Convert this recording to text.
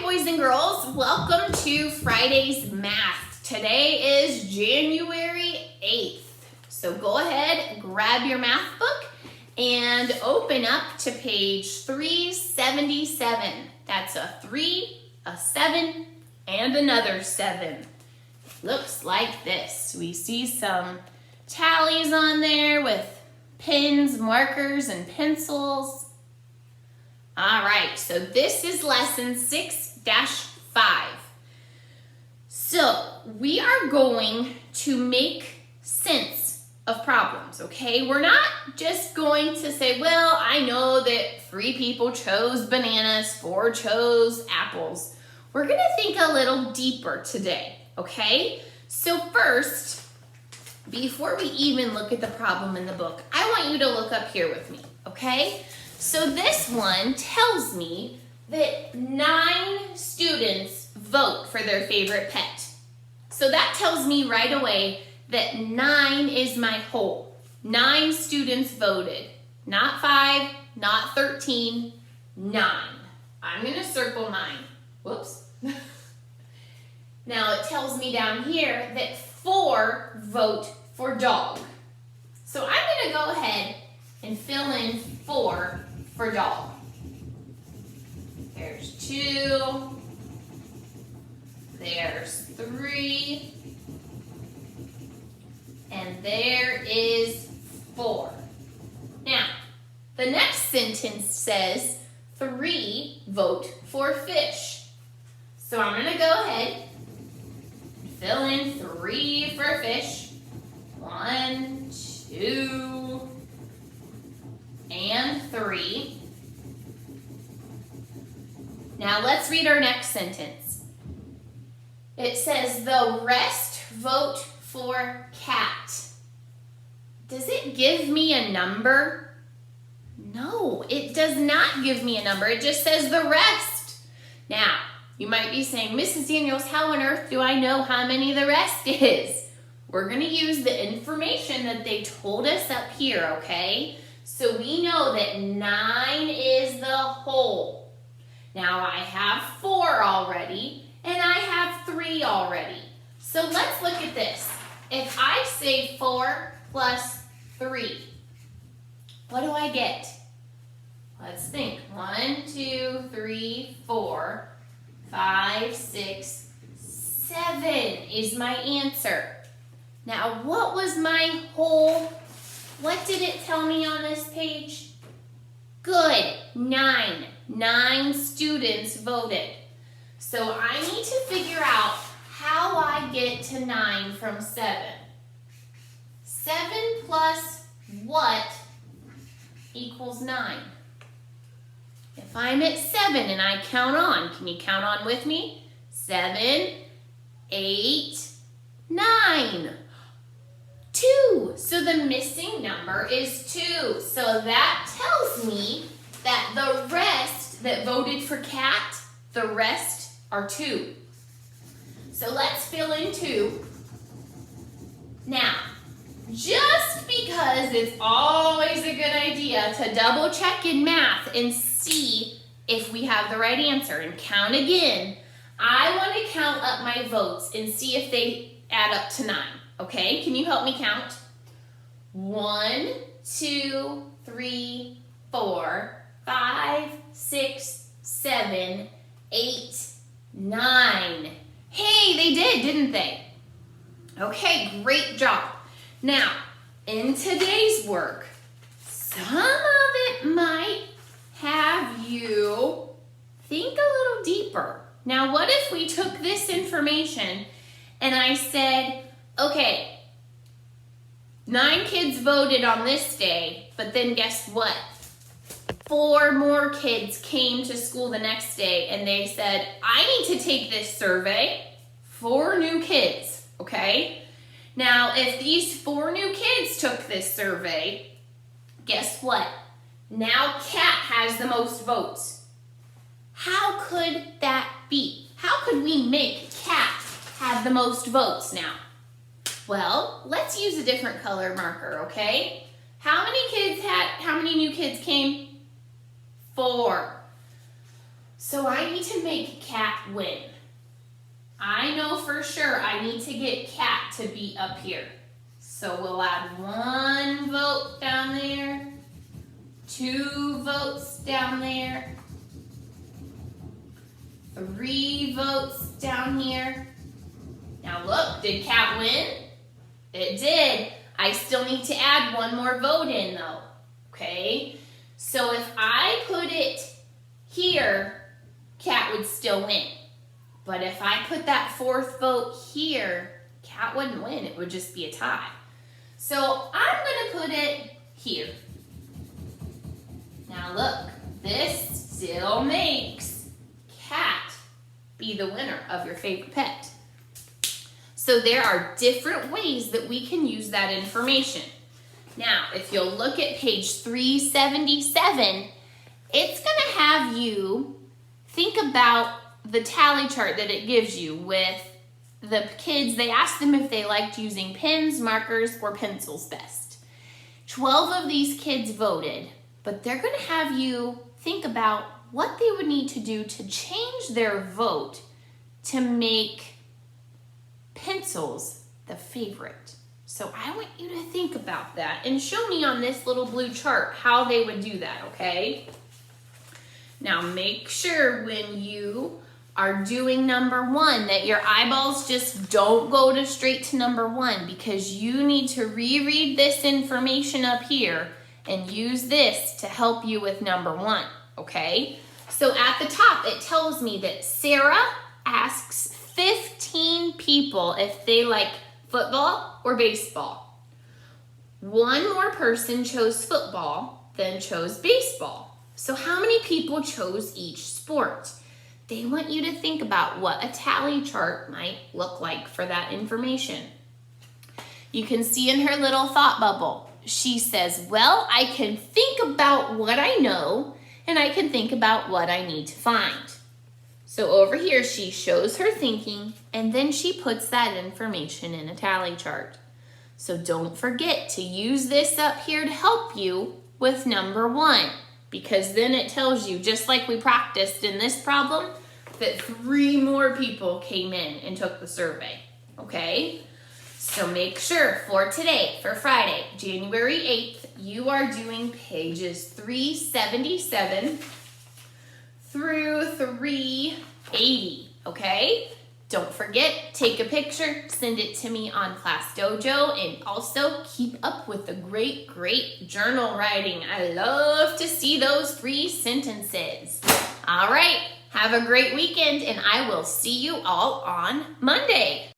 boys and girls. Welcome to Friday's Math. Today is January 8th. So go ahead, grab your math book and open up to page 377. That's a 3, a 7, and another 7. Looks like this. We see some tallies on there with pens, markers, and pencils. All right, so this is lesson 6-5. So we are going to make sense of problems, okay? We're not just going to say, well, I know that 3 people chose bananas, 4 chose apples. We're gonna think a little deeper today, okay? So first, before we even look at the problem in the book, I want you to look up here with me, okay? So this one tells me that 9 students vote for their favorite pet. So that tells me right away that 9 is my whole. 9 students voted. Not 5, not 13, 9. I'm gonna circle 9. Whoops. Now it tells me down here that 4 vote for dog. So I'm gonna go ahead and fill in 4 for dog. There's 2, there's 3, and there is 4. Now, the next sentence says 3 vote for fish. So I'm gonna go ahead and fill in 3 for fish. 1, 2, and 3. Now let's read our next sentence. It says the rest vote for cat. Does it give me a number? No, it does not give me a number. It just says the rest. Now, you might be saying, Mrs. Daniels, how on earth do I know how many the rest is? We're going to use the information that they told us up here, okay? So we know that 9 is the whole. Now I have 4 already, and I have 3 already. So let's look at this. If I say 4 plus 3, what do I get? Let's think. 1, 2, 3, 4, 5, 6, 7 is my answer. Now, what was my whole? What did it tell me on this page? Good, 9. 9 students voted. So I need to figure out how I get to 9 from 7. 7 plus what equals 9? If I'm at 7 and I count on, can you count on with me? 7, 8, 9. 2. So the missing number is 2. So that tells me that the rest that voted for cat, the rest are 2. So let's fill in 2. Now, just because it's always a good idea to double check in math and see if we have the right answer and count again, I want to count up my votes and see if they add up to 9. Okay, can you help me count? 1, 2, 3, 4, 5, 6, 7, 8, 9. Hey, they did, didn't they? Okay, great job. Now, in today's work, some of it might have you think a little deeper. Now, what if we took this information and I said, okay, 9 kids voted on this day, but then guess what? 4 more kids came to school the next day and they said, I need to take this survey. 4 new kids, okay? Now, if these 4 new kids took this survey, guess what? Now Cat has the most votes. How could that be? How could we make Cat have the most votes now? Well, let's use a different color marker, okay? How many new kids came? 4. So I need to make cat win. I know for sure I need to get cat to be up here. So we'll add 1 vote down there, 2 votes down there, 3 votes down here. Now look, did cat win? It did. I still need to add 1 more vote in though, okay? So if I put it here, cat would still win. But if I put that 4th vote here, cat wouldn't win. It would just be a tie. So I'm gonna put it here. Now look, this still makes cat be the winner of your favorite pet. So there are different ways that we can use that information. Now, if you'll look at page 377, it's gonna have you think about the tally chart that it gives you with the kids. They asked them if they liked using pens, markers, or pencils best. 12 of these kids voted, but they're gonna have you think about what they would need to do to change their vote to make pencils the favorite. So I want you to think about that and show me on this little blue chart how they would do that, okay? Now make sure when you are doing number 1 that your eyeballs just don't go to straight to number 1, because you need to reread this information up here and use this to help you with number 1, okay? So at the top it tells me that Sarah asks 15 people if they like football or baseball. 1 more person chose football, then chose baseball. So how many people chose each sport? They want you to think about what a tally chart might look like for that information. You can see in her little thought bubble, she says, well, I can think about what I know and I can think about what I need to find. So over here, she shows her thinking, and then she puts that information in a tally chart. So don't forget to use this up here to help you with number 1, because then it tells you, just like we practiced in this problem, that 3 more people came in and took the survey, okay? So make sure for today, for Friday, January 8th, you are doing pages 377 through 380, okay? Don't forget, take a picture, send it to me on Class Dojo, and also keep up with the great journal writing. I love to see those 3 sentences. All right, have a great weekend, and I will see you all on Monday.